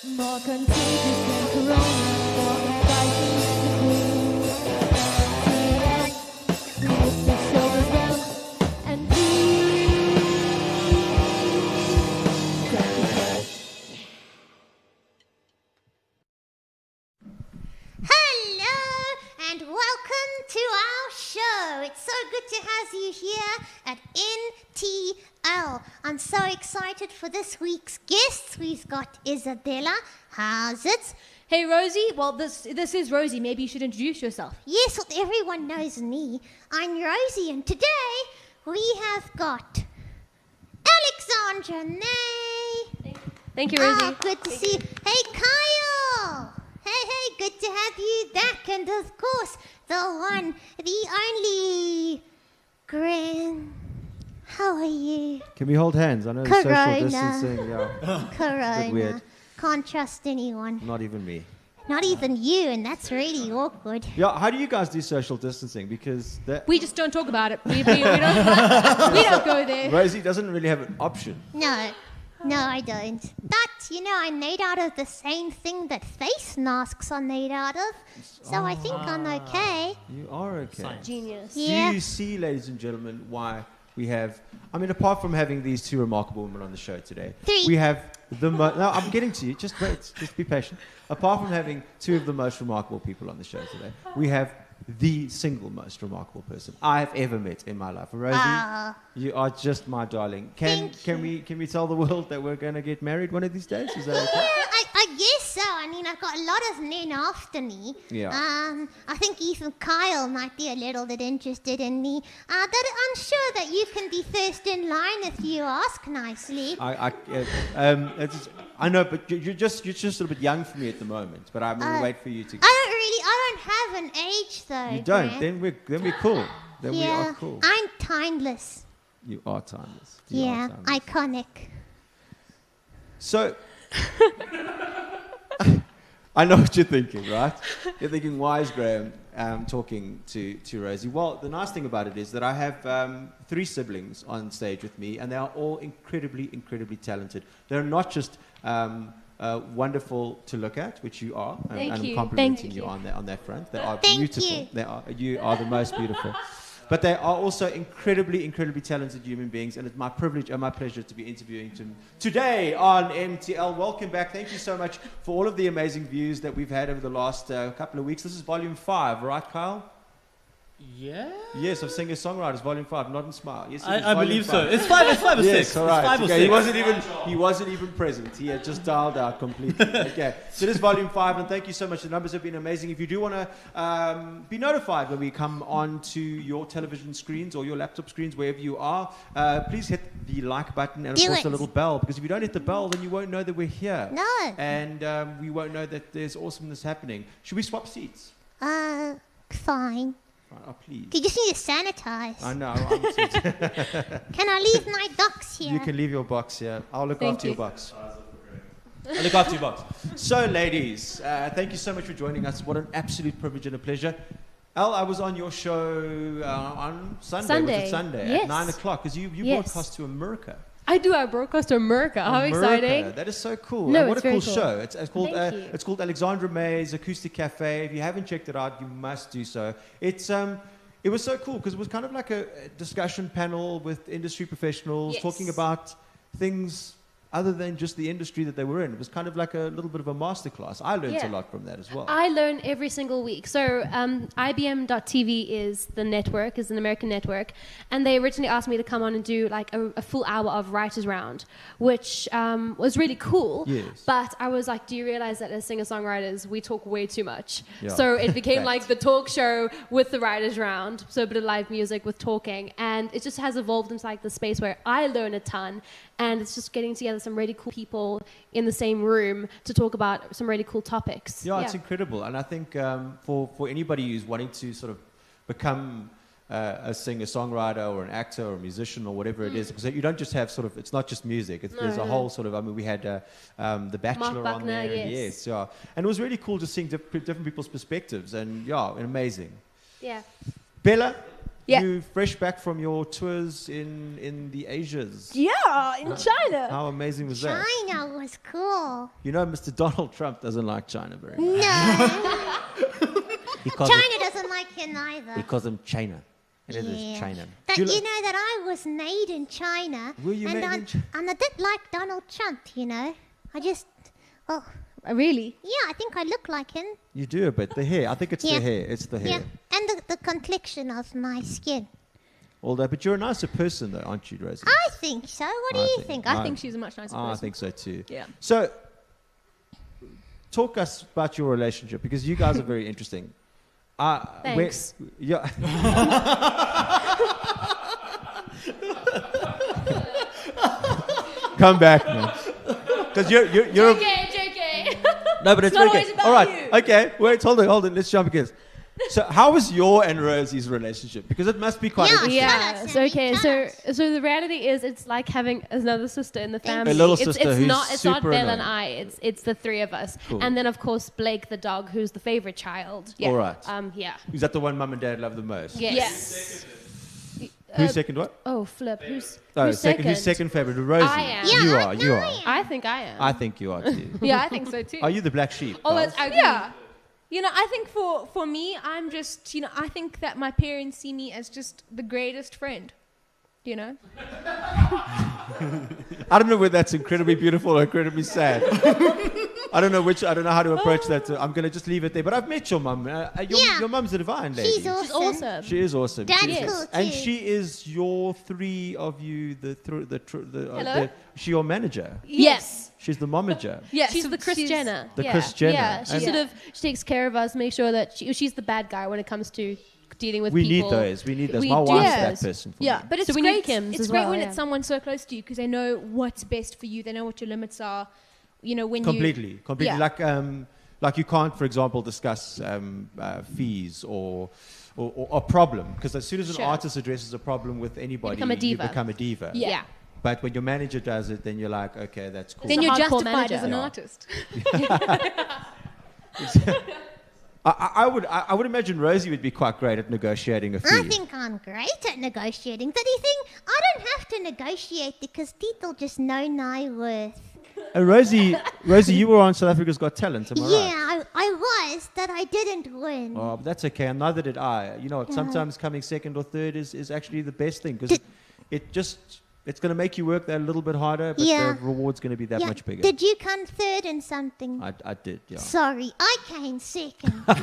More contagious than corona, more exciting the queen. Lift your shoulders down and Hello and welcome to our show. It's so good to have you here at NTL. I'm so excited for this week's guests. We've got Isabella. How's it? Hey Rosie, well this is Rosie. Maybe you should introduce yourself. Yes, well, everyone knows me. I'm Rosie, and today we have got Alexandra May. Thank you, Rosie. Oh, good to see you. Hey, Kyle. Hey, good to have you back. And of course, the one, the only, Gran. How are you? Can we hold hands? I know Corona. social distancing. Yeah, Corona. weird. Can't trust anyone. Not even me. Not even you, and that's really awkward. Yeah, how do you guys do social distancing? Because We just don't talk about it. We don't go there. Rosie doesn't really have an option. No, I don't. But, I'm made out of the same thing that face masks are made out of. So I think I'm okay. You are okay. Genius. Yeah. Do you see, ladies and gentlemen, why we have... apart from having these two remarkable women on the show today, Three. we have the most... No, I'm getting to you. Just wait. Just be patient. Apart from having two of the most remarkable people on the show today, we have the single most remarkable person I have ever met in my life. Rosie, you are just my darling. Can we tell the world that we're going to get married one of these days? Is that okay? I guess so. I've got a lot of men after me. Yeah. I think even Kyle might be a little bit interested in me. I'm sure that you can be first in line if you ask nicely. I know, but you're just a little bit young for me at the moment. But I'm going to wait for you to... I don't have an age though. You don't? Grant. Then we're cool. Then we Yeah, are cool. I'm timeless. You are timeless. Yeah, iconic. So, I know what you're thinking, right? You're thinking, why is Graham talking to Rosie? Well, the nice thing about it is that I have 3 siblings on stage with me, and they are all incredibly, incredibly talented. They're not just wonderful to look at, which you are, and I'm complimenting you on that front. They are beautiful. You are the most beautiful. But they are also incredibly, incredibly talented human beings, and it's my privilege and my pleasure to be interviewing them today on MTL. Welcome back. Thank you so much for all of the amazing views that we've had over the last couple of weeks. This is volume 5, right, Kyle? Yeah. Yes, of Singer Songwriters, volume 5. Not in Smile. Yes, I believe so. It's 5 or 6. Yes, all right. It's 5 or Okay, 6. He wasn't even present. He had just dialed out completely. Okay, so this is volume 5, and thank you so much. The numbers have been amazing. If you do want to be notified when we come on to your television screens or your laptop screens, wherever you are, please hit the like button and of course the little bell, because if you don't hit the bell, then you won't know that we're here. No. And we won't know that there's awesomeness happening. Should we swap seats? Fine. Oh, please. You just need to sanitize. I know. Can I leave my box here? You can leave your box here. I'll look after your box. I'll look after your box. So, ladies, thank you so much for joining us. What an absolute privilege and a pleasure. Al, I was on your show on Sunday. Was it Sunday? Yes. At 9 o'clock, because you broadcast to America. I do. I broadcast to America. How exciting! That is so cool. No, what it's a cool very cool. show. It's called Alexandra May's Acoustic Cafe. If you haven't checked it out, you must do so. It was so cool because it was kind of like a discussion panel with industry professionals talking about things other than just the industry that they were in. It was kind of like a little bit of a masterclass. I learned a lot from that as well. I learn every single week. So IBM.TV is the network, is an American network, and they originally asked me to come on and do like a full hour of Writers Round, which was really cool. Yes. But I was like, do you realize that as singer-songwriters, we talk way too much? Yeah. So it became like the talk show with the Writers Round, so a bit of live music with talking, and it just has evolved into like the space where I learn a ton, and it's just getting together some really cool people in the same room to talk about some really cool topics. Yeah, it's incredible. And I think for anybody who's wanting to sort of become a singer-songwriter or an actor or a musician or whatever it is, because you don't just have sort of, it's not just music. There's a whole sort of, I mean, we had The Bachelor Mark on Buckner, there. yes. Yeah. And it was really cool just seeing different people's perspectives, and amazing. Yeah. Bella, Yeah. You fresh back from your tours in the Asias. Yeah, in China. How amazing was that? China was cool. You know, Mr. Donald Trump doesn't like China very much. No, He calls China doesn't like him either. He calls them China. And it is Yeah. China. But Do you li- know that I was made in China. Were you and made in China? And I did like Donald Trump, you know. I just, well, Really? yeah, I think I look like him. You do a bit. The hair. I think it's Yeah. the hair. It's the hair. Yeah, and the complexion of my skin. All that. But you're a nicer person, though, aren't you, Rosie? I think so. What do I you think- think? I think she's a much nicer I person. think so too. Yeah. So, talk us about your relationship because you guys are very interesting. Thanks. Yeah. Come back, man. Because you're JK. no, but it's not okay. always about All right. you. Okay. Wait. Hold on. Let's jump again. So, how was your and Rosie's relationship? Because it must be quite Yeah. interesting. Tell Yeah. us, So Sammy, okay. tell So the reality is, it's like having another sister in the family. A little it's, sister it's who's not. It's not super Belle and annoying. I. It's the three of us. Cool. And then of course Blake the dog, who's the favorite child. Yeah. All right. Yeah. Is that the one mum and dad love the most? Yes. Who's second? What? Oh, flip. Who's second. Who's second favorite? Rosie. I am. Yeah, You I are. know You I are. am. I think I am. I think you are too. Yeah, I think so too. Are you the black sheep? Oh, Carl? it's ugly. Yeah. You know, I think for me, I'm just, I think that my parents see me as just the greatest friend. You know? I don't know whether that's incredibly beautiful or incredibly sad. I don't know how to approach that. I'm going to just leave it there. But I've met your mum. Yeah. Your mum's a divine lady. She's awesome. She's awesome. She is awesome. Dad's She is. cool And too. she is your three of you, Hello? she your manager. Yes. She's the momager. Yeah, She's so the Chris Jenner. The yeah. Kris Jenner. Yeah, she And- sort of she takes care of us, make sure that she's the bad guy when it comes to dealing with We people. need those. We need those. We My do. wife's Yes. that person for Yeah, me. but it's So we need great. Kims It's as great well, when yeah. it's someone so close to you because they know what's best for you. They know what your limits are. You know when Completely. Yeah. Like you can't, for example, discuss fees or a problem because as soon as an Sure. artist addresses a problem with anybody, become a diva. You become a diva. Yeah. But when your manager does it, then you're like, okay, that's cool. Then a you're hardcore justified manager. as an Yeah. artist. I would imagine Rosie would be quite great at negotiating a fee. I think I'm great at negotiating. But you think I don't have to negotiate because people just know my worth. And Rosie, you were on South Africa's Got Talent, am I right? Yeah, I was, that I didn't win. Oh, but that's okay, and neither did I. You know what? Yeah. Sometimes coming second or third is actually the best thing because it's going to make you work that a little bit harder, but Yeah. the reward's going to be that Yeah. much bigger. Did you come third in something? I did, yeah. Sorry, I came second. I'm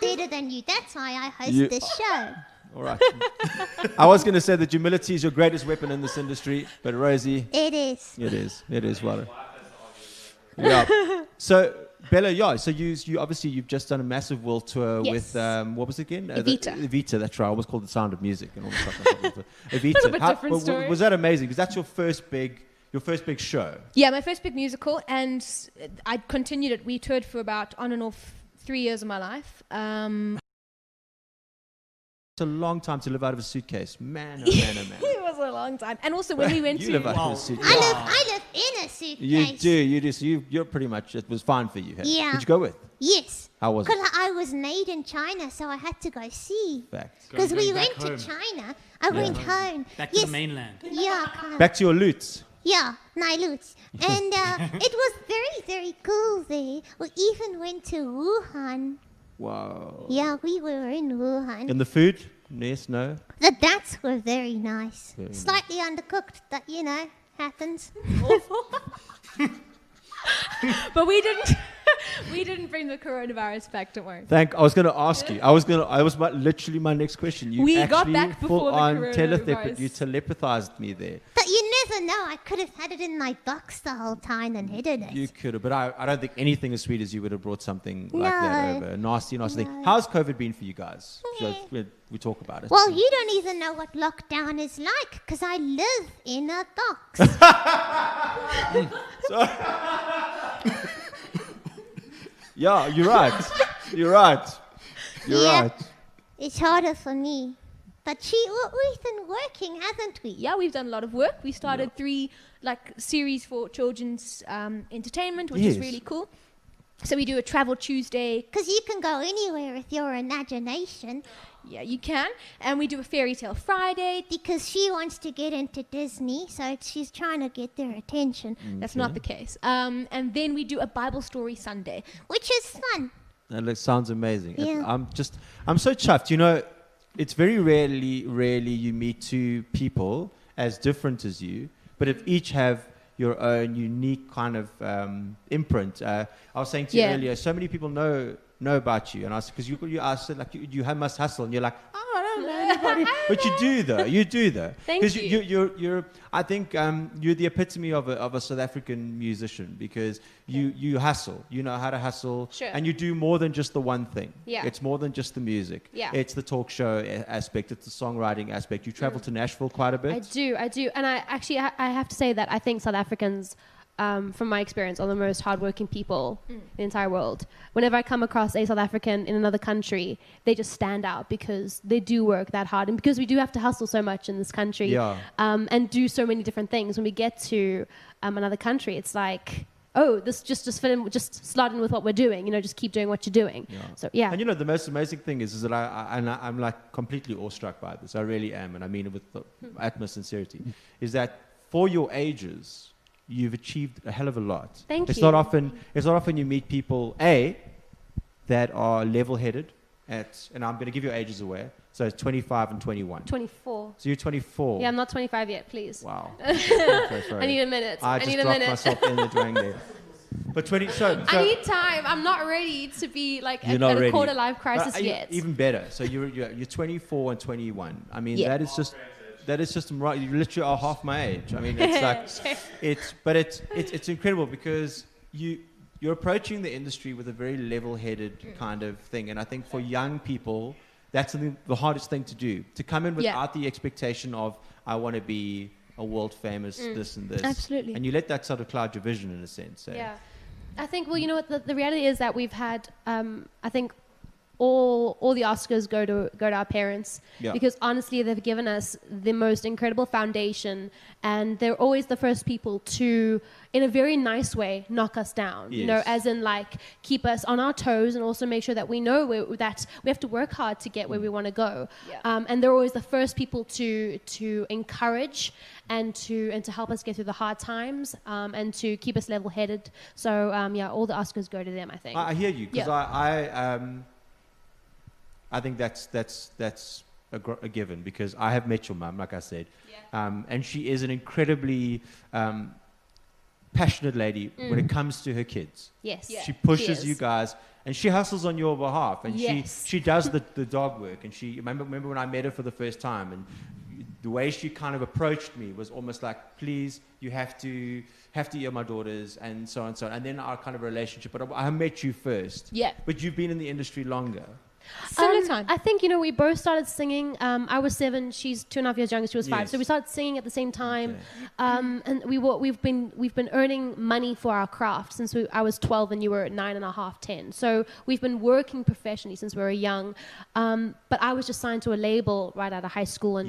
better than you. That's why I host You- this show. All right. I was going to say that humility is your greatest weapon in this industry, but Rosie, It is. it is. It is, well. Yeah. So, Bella, yeah, so you obviously you've just done a massive world tour Yes. with, what was it again? Evita. Evita, that's right. I almost called it Sound of Music and all the stuff. Evita. Little bit different story. Was that amazing? Because that's your first big show. Yeah, my first big musical, and I continued it. We toured for about on and off 3 years of my life. It's a long time to live out of a suitcase. Man, oh man, oh man. It was a long time. And also when we went You to live out of Wow. a suitcase. I live in a suitcase. You do. So you're pretty much, it was fine for you. Hey? Yeah. Who'd you go with? Yes. How was it? Because I was made in China, so I had to go see. Fact. Because we Going went back to home. China. I went home. Back to yes. the mainland. Yeah, kind of. Back to your loots. Yeah, Nailuts. And it was very, very cool there. We even went to Wuhan. Wow. Yeah, we were in Wuhan. And the food? Yes, no? The dats were very nice. Very Slightly undercooked, that, happens. But we didn't bring the coronavirus back. Don't worry. I was going to ask you. Literally my next question. You We actually got back before full the on coronavirus. you telepathized me there. But you never know. I could have had it in my box the whole time and hidden it. You could have, but I don't think anything as sweet as you would have brought something like that No. over. A nasty thing. No. How's COVID been for you guys? So we talk about it. Well, you don't even know what lockdown is like because I live in a box. Yeah, you're right. You're right. You're Yeah. right. It's harder for me. But we've been working, haven't we? Yeah, we've done a lot of work. We started 3 series for children's entertainment, which is Yes. really cool. So we do a travel Tuesday. Because you can go anywhere with your imagination. Yeah, you can. And we do a fairy tale Friday. Because she wants to get into Disney, so she's trying to get their attention. That's not the case. And then we do a Bible story Sunday. Which is fun. That sounds amazing. Yeah. I'm so chuffed. You know, it's very rarely you meet two people as different as you, but if each have your own unique kind of imprint. I was saying to you earlier, so many people know about you, and I said, because you asked like you must hustle, and you're like, oh, I don't know anybody, but you do though. Thank you. You're I think you're the epitome of a South African musician, because you hustle, you know how to hustle, Sure. and you do more than just the one thing. Yeah. It's more than just the music. Yeah. It's the talk show aspect, it's the songwriting aspect. You travel to Nashville quite a bit. I do, and I have to say that I think South Africans, from my experience, are the most hardworking people in the entire world. Whenever I come across a South African in another country, they just stand out because they do work that hard, and because we do have to hustle so much in this country, and do so many different things. When we get to another country, it's like, oh, this just fit in, just slot in with what we're doing. You know, just keep doing what you're doing. Yeah. So yeah. And you know, the most amazing thing is that I'm like completely awestruck by this. I really am, and I mean it with the utmost sincerity. Is that for your ages, you've achieved a hell of a lot. Thank it's you. Not often you meet people that are level-headed and I'm going to give your ages away. So it's 25 and 21. 24. So you're 24. Yeah, I'm not 25 yet, please. Wow. Okay, sorry. I need a minute. I just dropped myself in the drain there. But 20. So I need time. I'm not ready to be like you're at not a ready. quarter life crisis yet. Even better. So you're 24 and 21. I mean, Yeah. that is just right. You literally are half my age. I mean, it's like it's incredible because you're approaching the industry with a very level-headed kind of thing, and I think for young people, that's the hardest thing to do. To come in without the expectation of I want to be a world famous this and this. Absolutely. And you let that sort of cloud your vision in a sense. Yeah. I think, well, you know what, the reality is that we've had, I think all the Oscars go to our parents, because honestly they've given us the most incredible foundation, and they're always the first people to, in a very nice way, knock us down. Yes. You know, as in like keep us on our toes and also make sure that we know that we have to work hard to get where we want to go. Yeah. And they're always the first people to encourage and to help us get through the hard times, and to keep us level-headed. So all the Oscars go to them, I think. I hear you, because I think that's a given, because I have met your mum, like I said, and she is an incredibly passionate lady when it comes to her kids. Yes. Yeah. She pushes you guys, and she hustles on your behalf, and she does the dog work. And she remember when I met her for the first time, and the way she kind of approached me was almost like, please, you have to hear my daughters, and so on and so on. And then our kind of relationship. But I met you first. Yeah. But you've been in the industry longer. Similar time. I think, we both started singing. I was 7. She's 2.5 years younger. She was 5. Yes. So we started singing at the same time. Okay. And we've been earning money for our craft since I was 12 and you were 9.5, 10. So we've been working professionally since we were young. But I was just signed to a label right out of high school, and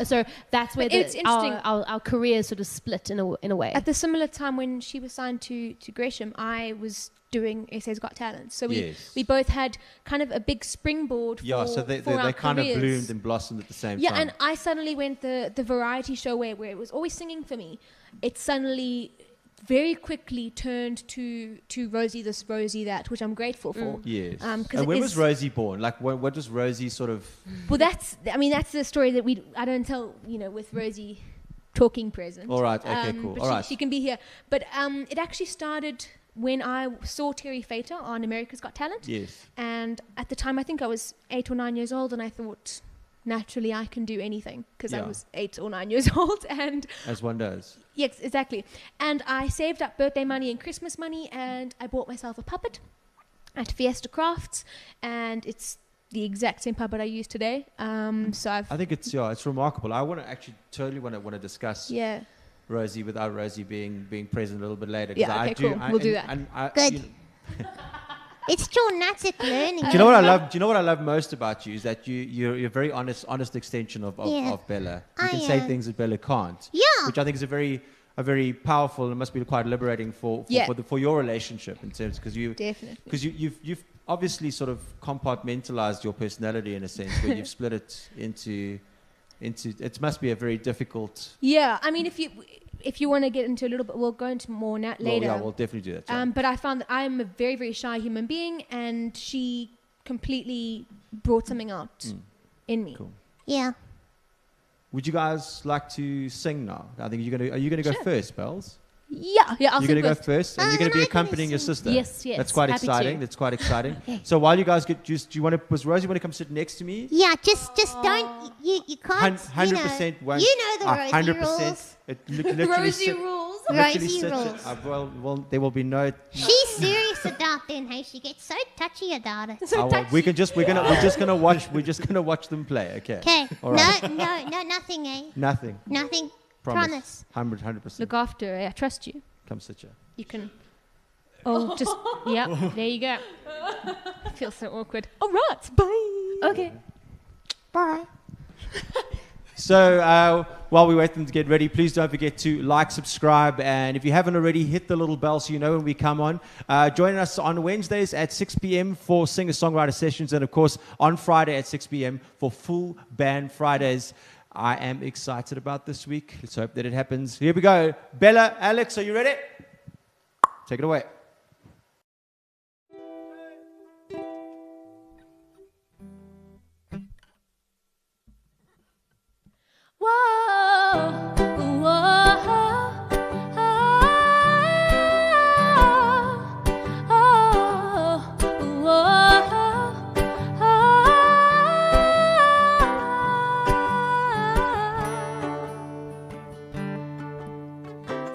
so that's where it's interesting. Our careers sort of split in a way. At the similar time when she was signed to Gresham, I was doing SA's Got Talent. So we both had kind of a big springboard for so they our kind careers. of bloomed and blossomed at the same time. Yeah, and I suddenly went the variety show where it was always singing for me. It suddenly very quickly turned to Rosie this, Rosie that, which I'm grateful for. Yes. And when was Rosie born? Like, what was Rosie sort of... Well, that's the story that I don't tell, with Rosie talking present. All right, okay, cool. But all right. She can be here. But it actually started when I saw Terry Fator on America's Got Talent. Yes. And at the time, I think I was 8 or 9 years old, and I thought, naturally, I can do anything, because I was 8 or 9 years old. And as one does. Yes, exactly. And I saved up birthday money and Christmas money, and I bought myself a puppet at Fiesta Crafts, and it's the exact same puppet I use today. So I think it's remarkable. I totally want to discuss Rosie without Rosie being present a little bit later. Yeah, okay, cool. We'll do that. Good. It's traumatic learning. Do you know what I love? Do you know what I love most about you is that you're a very honest extension of Bella. You can say things that Bella can't. Yeah. Which I think is a very are very powerful and must be quite liberating for your relationship in terms because you've obviously sort of compartmentalized your personality in a sense where you've split it into it must be a very difficult. Yeah, I mean, if you want to get into a little bit, we'll go into more later. Well, yeah, we'll definitely do that. Yeah. But I found that I'm a very, very shy human being, and she completely brought something out in me. Cool. Yeah. Would you guys like to sing now? I think are you gonna go first, Bells? Yeah, I'll You're sing going to go first. first, and you're going to be accompanying your sister. Yes. That's quite Happy exciting. to. That's quite exciting. So while you guys get juice, does Rosie want to come sit next to me? Yeah, just don't, you can't, 100% won't. you know the Rosie rules. Rosie rules. Rosie rules. Well, there will be no. She's serious about it, hey? She gets so touchy about it. We're just gonna watch them play. Okay. Okay. All right. No, nothing, eh? Nothing. Nothing. Promise. 100%. Look after her. I trust you. Come sit here. You can. Oh, just there you go. Feels so awkward. All right. Bye. Okay. Bye. So while we wait for them to get ready, please don't forget to like, subscribe, and if you haven't already, hit the little bell so you know when we come on. Join us on Wednesdays at 6 p.m. for singer-songwriter sessions, and of course on Friday at 6 p.m. for full band Fridays. I am excited about this week. Let's hope that it happens. Here we go. Bella, Alex, are you ready? Take it away. Whoa,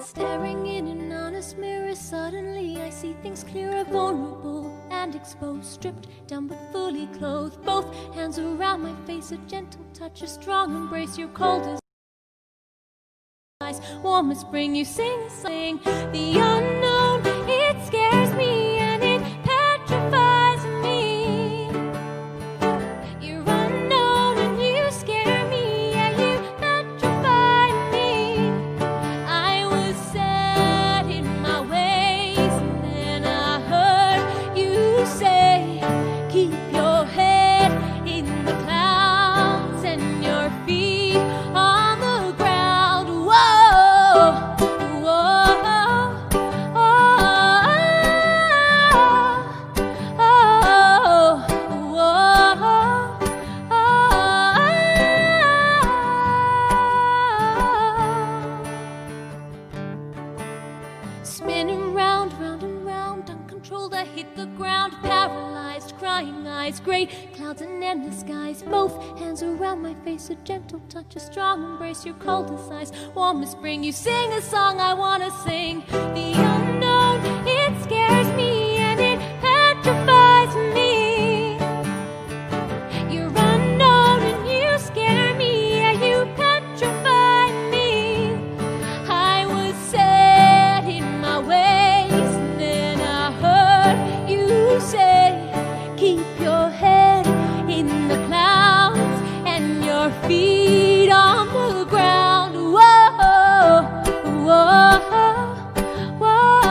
staring in an honest mirror, suddenly I see things clearer, vulnerable and exposed, stripped down but fully clothed, both hands around my face, a gentle touch, a strong embrace, your cold as ice, warm as spring, you sing the unknown, it scares me and it petrifies me. You're unknown and you scare me, yeah, you petrify me. I was set in my ways and then I heard you say, keep your head in the clouds and your feet on the ground. Whoa, spinning round, round and round, uncontrolled, I hit the ground, paralyzed, crying eyes, great clouds and endless skies, both hands around my face, a gentle touch, a strong embrace, your coldest eyes, warm as spring, you sing a song I wanna sing, the unknown, it scares me and it petrifies me. You're unknown and you scare me, yeah, you petrify me. I was set in my ways and then I heard you say, keep your head in the clouds and your feet on the ground. Whoa, whoa, whoa.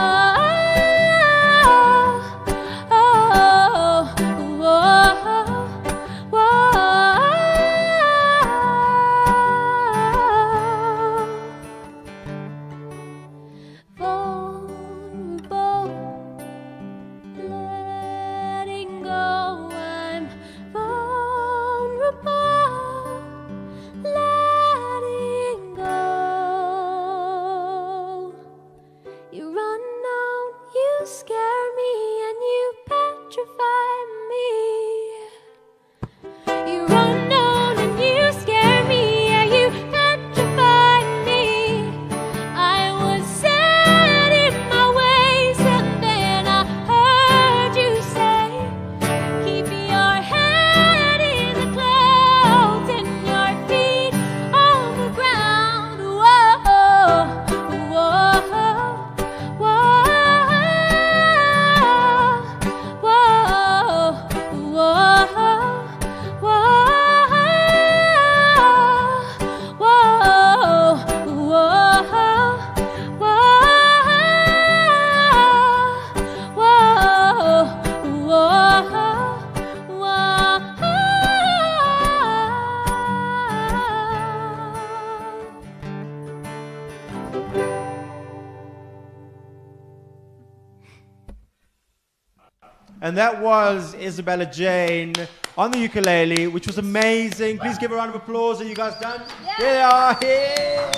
And that was Isabella Jane on the ukulele, which was amazing. Please give a round of applause. Are you guys done? Yeah. There they are. Here.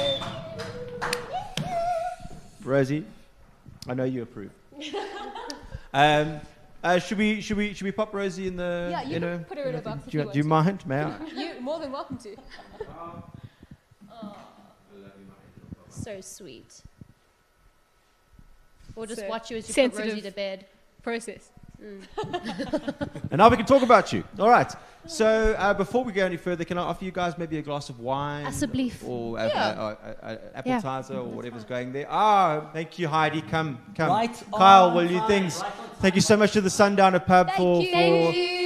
Rosie, I know you approve. Should we pop Rosie in the? Yeah, you can put her in a box. Do you mind? May I? You're more than welcome to. So sweet. We'll just So watch you as you put sensitive. Rosie to bed. Process. And now we can talk about you. All right. So before we go any further, can I offer you guys maybe a glass of wine? Alsjeblieft. Or appetizer or whatever's going there. Thank you, Heidi. Come. Right Kyle, on, will you right, things? right on. Thank you so much to the Sundowner Pub for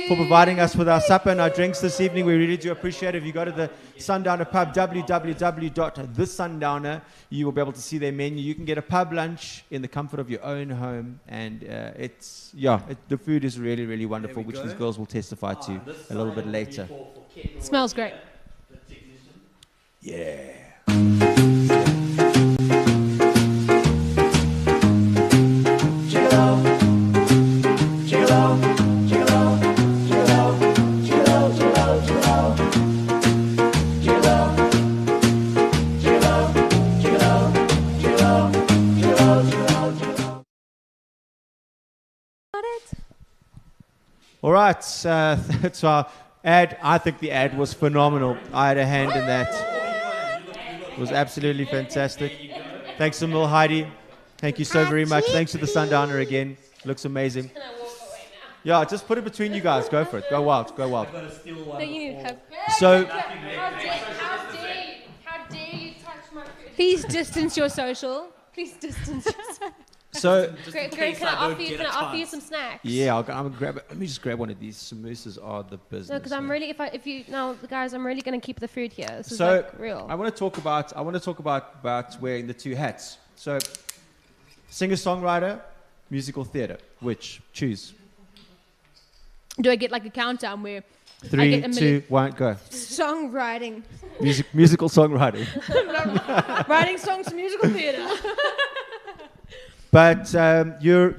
providing us with our supper and our drinks this evening. We really do appreciate it. If you go to the Sundowner Pub, www.thesundowner, you will be able to see their menu. You can get a pub lunch in the comfort of your own home, and the food is really, really wonderful, which these girls will testify to a little bit later. Smells great. Yeah. All right, that's our ad. I think the ad was phenomenal. I had a hand in that. It was absolutely fantastic. Thanks a mil, Heidi. Thank you so very much. Thanks to the Sundowner again. Looks amazing. Yeah, just put it between you guys. Go for it. Go wild. Go wild. No, you need to have. So, How dare you touch my food? Please distance your social. Please distance yourself. so Great, can I offer you some snacks? yeah, I'm gonna grab it. Let me just grab one of these. Samosas are the business. No, because I'm really, guys, I'm really gonna keep the food here. This is So like real. I want to talk about wearing the two hats. So, singer-songwriter, musical theatre. Which? Choose. Do I get like a countdown where 3, 2, 1, go. songwriting, Musical songwriting. writing songs for musical theatre? But you're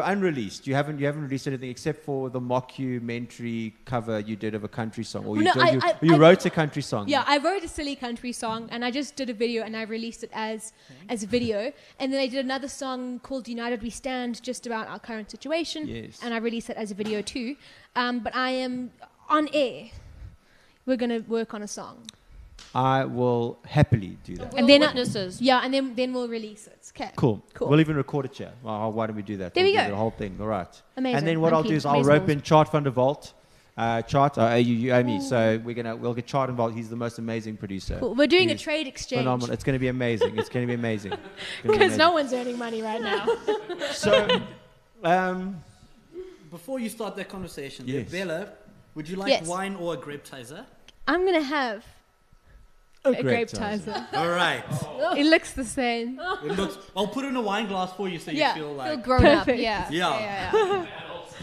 unreleased. You haven't released anything except for the mockumentary cover you did of a country song, or you wrote a country song. Yeah, I wrote a silly country song, and I just did a video, and I released it as a video. And then I did another song called "United We Stand," just about our current situation, and I released it as a video too. But I am on air. We're gonna work on a song. I will happily do that. And then witnesses. and then we'll release it. Okay. Cool. We'll even record it here. Why don't we do that? There we do go. The whole thing. All right. Amazing. And then what I'll do is I'll Amazing. rope in Chart van der Walt. Chart, you owe me. So we'll get Chart involved. He's the most amazing producer. Cool. We're doing a He's trade exchange. phenomenal. It's going to be amazing. It's going to be amazing. Because no one's earning money right now. So, Before you start that conversation, Yes. Bella, would you like Yes. wine or a grape tizer? I'm gonna have a grape tizer. All right. It looks the same. It looks. I'll put it in a wine glass for you so Yeah. you feel Feel like. grown up. Perfect. Yeah. Yeah.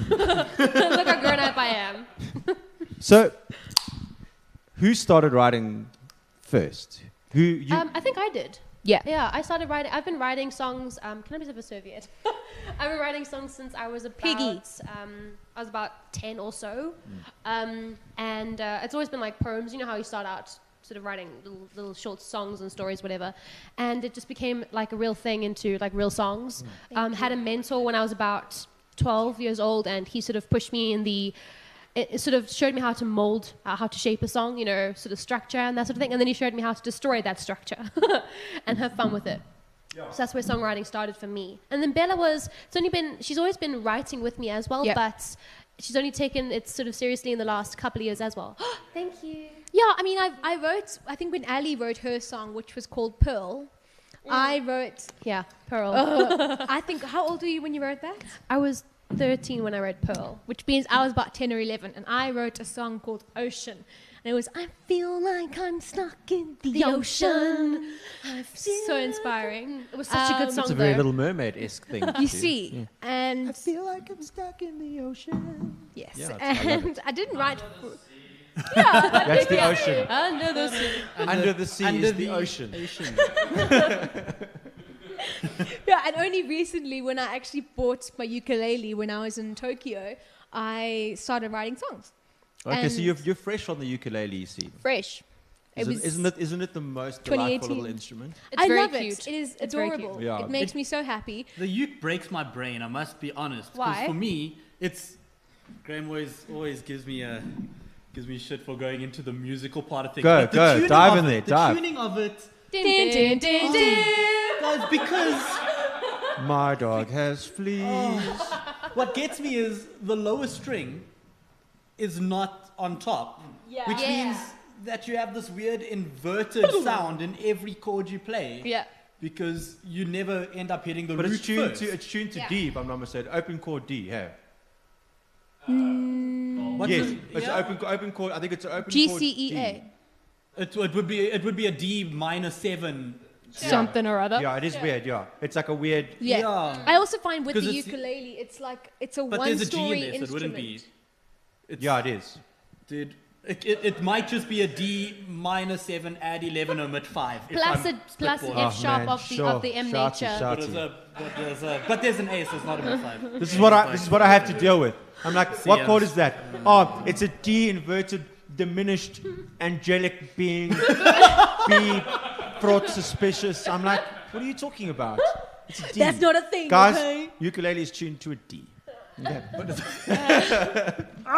Look how grown up I am. So, who started writing first? Who you? I think I did. Yeah. Yeah, I started writing. I've been writing songs. Can I please have a serviette? I've been writing songs since I was about. Piggy. I was about 10 or so, and it's always been like poems. You know how you start out sort of writing little short songs and stories, whatever, and it just became like a real thing into like real songs. Had a mentor when I was about 12 years old, and he sort of pushed me in the. It sort of showed me how to mold, how to shape a song, you know, sort of structure and that sort of thing. And then he showed me how to destroy that structure and have fun with it. Yeah. So that's where songwriting started for me. And then Bella she's always been writing with me as well, but she's only taken it sort of seriously in the last couple of years as well. Thank you. Yeah, I mean, I wrote, I think when Ali wrote her song, which was called Pearl, I wrote... Yeah, Pearl. I think, how old were you when you wrote that? I was 13 when I wrote Pearl. Which means I was about 10 or 11, and I wrote a song called Ocean. And it was, I feel like I'm stuck in the ocean. So inspiring. It was such a good song, It's a very Little Mermaid-esque thing. You see, and... I feel like I'm stuck in the ocean. Yes, Yeah, I love and I didn't write... That's the ocean. Under the sea. Under the sea is the ocean. Yeah, and only recently when I actually bought my ukulele when I was in Tokyo, I started writing songs. Okay, so And- you're fresh on the ukulele scene. Fresh. Isn't it the most delightful 2018. little instrument? It's I very love cute. it. It is It's very cute. adorable. Yeah. It makes me so happy. The uke breaks my brain, I must be honest. 'Cause Why? for me, it's Graham always gives me shit for going into the musical part of things. Go, But the go, tuning dive of in there, it, dive. The tuning of it, Din, din, din, din. guys, because My dog has fleas. what gets me is the lowest string is not on top, which Yeah. means that you have this weird inverted sound in every chord you play. Yeah. Because you never end up hitting the But root it's tuned first. to Yeah. D, if I'm not mistaken. Open chord D, hey. What's Yes, it? it's Yeah. open chord. I think it's an open G, chord C, E, D. A. It would be a D minor 7. Something or other. Yeah, it is weird. Yeah, it's like a weird. Yeah. Yeah. I also find with 'Cause the it's- ukulele, it's like it's a But there's a G in one-story there, so it instrument. wouldn't be. It's, Yeah, it is. Dude, it might just be a D minor 7, add 11, omit 5. if Plus I'm a plus spitballing. F Oh, sharp man, of the sure. of the M Shouty, nature. shouty. But there's an A, so it's not omit 5. This is what I have to deal with. I'm like, See, what I chord was- is that? Oh, it's a D inverted, diminished, angelic being. B, fraught, suspicious. I'm like, what are you talking about? It's a D. That's not a thing, Guys, okay? ukulele is tuned to a D. Okay.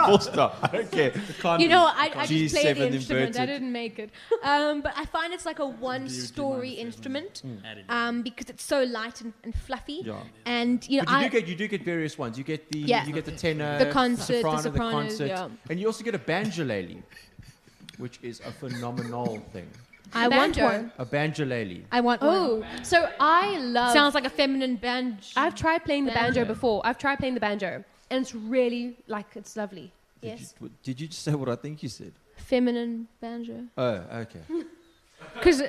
Full stop. I don't care. You know, I just played G7 the instrument. I inverted. didn't make it. But I find it's like a one-story instrument because it's so light and fluffy. Yeah. And you know, But you do get various ones. You get the Yeah. you get the tenor, The concert, the soprano, sopranos, concert, yeah. and you also get a banjolele, which is a phenomenal thing. I want Banjo. one. A banjolele. I want one. Oh, so I love. Sounds like a feminine band. I've tried playing the banjo Banjo. before. I've tried playing the banjo, and it's really like it's lovely. Yes. Did you just say what I think you said? Feminine banjo. Oh, okay. Because No,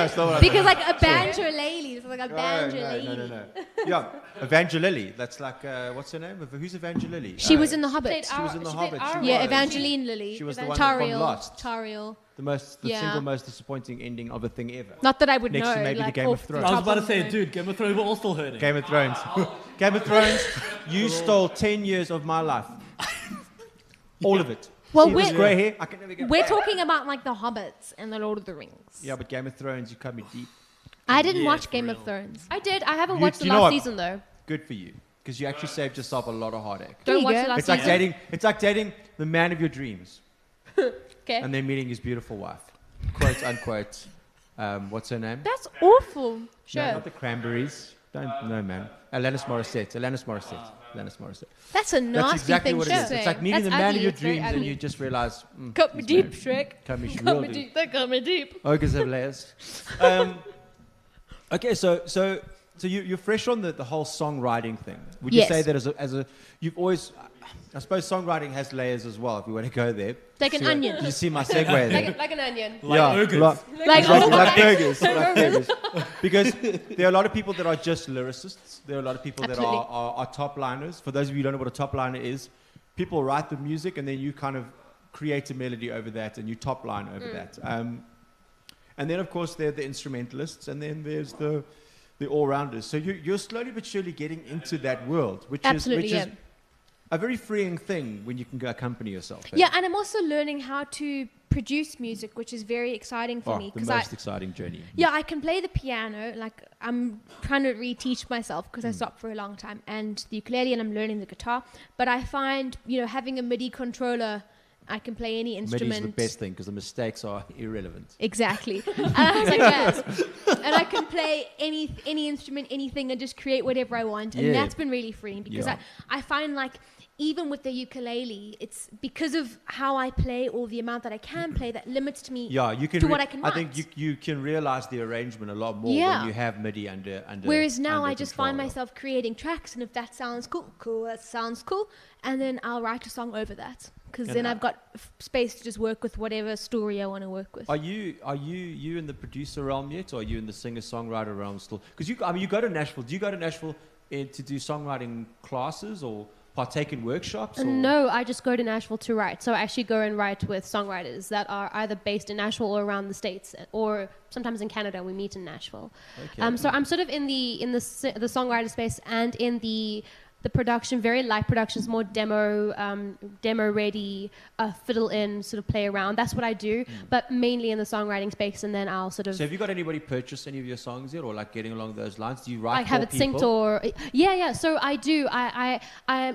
it's not what I because like a banjo lady, it's like a banjo lady. No. Yeah, Evangelili. That's like what's her name? Who's Evangelili? She was in The Hobbit. played She was in The she Hobbit. played She our Yeah, role. Evangeline Lilly. She was the one from Tariel. Lost. Tariel. the Yeah. single most disappointing ending of a thing ever. Not that I would Next know. to maybe the like, Game of off the Thrones. I was top about to of say, my- dude, Game of Thrones, we're all still hurting. Game of Thrones. Game of Thrones. You stole 10 years of my life. All of it. Well, See this we're- grey hair? I can never get We're back. talking about like the Hobbits and the Lord of the Rings. Yeah, but Game of Thrones, you cut me deep. I didn't Yeah, watch for Game of real. Thrones. I did. I haven't You- watched do the you know last what? season though. Good for you, because you actually saved yourself a lot of heartache. There Don't you watch go. the last It's like season. dating. It's like dating the man of your dreams, Okay. and then meeting his beautiful wife. Quote unquote. What's her name? That's awful. No, Sure. not the Cranberries. Don't no man. Alanis Morissette. Alanis Morissette. Alanis Morissette. That's a That's nasty exactly thing what to it is. say. It's like meeting That's the man of ugly, your it's very dreams, and ugly. you just realize. Cut me he's deep, married. Shrek. Cut me Cut real me deep. deep. They cut me deep. Ogres have layers. Okay, so you're fresh on the whole songwriting thing. Would you Yes. say that as a you've always, I suppose songwriting has layers as well. If we want to go there, Like an See what- onion. You see my segue there. Like an onion. yeah, ogres. Like, Like exactly, oh, like burgers, like burgers. Because there are a lot of people that are just lyricists. There are a lot of people that Absolutely. are top liners. For those of you who don't know what a top liner is, people write the music and then you kind of create a melody over that and you top line over that. And then, of course, there are the instrumentalists, and then there's the all-rounders. So you're slowly but surely getting into that world, which Absolutely, is yeah. a very freeing thing when you can go accompany yourself. eh? Yeah, and I'm also learning how to produce music, which is very exciting for Oh, me the because most exciting journey. yeah, I can play the piano. Like I'm trying to reteach myself because I stopped for a long time, and the ukulele, and I'm learning the guitar. But I find having a MIDI controller, I can play any MIDI instrument. is the best thing because the mistakes are irrelevant. Exactly. And I was like, yes. And I can play any instrument, anything, and just create whatever I want. And Yeah. that's been really freeing because Yeah. I find like even with the ukulele, it's because of how I play or the amount that I can play that limits me. Yeah, you can. To what I can I think write. you can realize the arrangement a lot more Yeah. when you have MIDI under. Whereas now under I just control, find yeah. myself creating tracks, and if that sounds cool, that sounds cool, and then I'll write a song over that because And then I- I've got space to just work with whatever story I want to work with. Are you in the producer realm yet, or are you in the singer-songwriter realm still? Because you go to Nashville. Do you go to Nashville to do songwriting classes, or partake in workshops? Or? No, I just go to Nashville to write. So I actually go and write with songwriters that are either based in Nashville or around the States, or sometimes in Canada. We meet in Nashville. Okay. So I'm sort of in the songwriter space and in the production, very light productions, more demo ready, fiddle in, sort of play around. That's what I do, but mainly in the songwriting space. And then I'll sort of. So have you got anybody purchase any of your songs yet, or like getting along those lines? Do you write? I have it synced, or yeah. So I do. I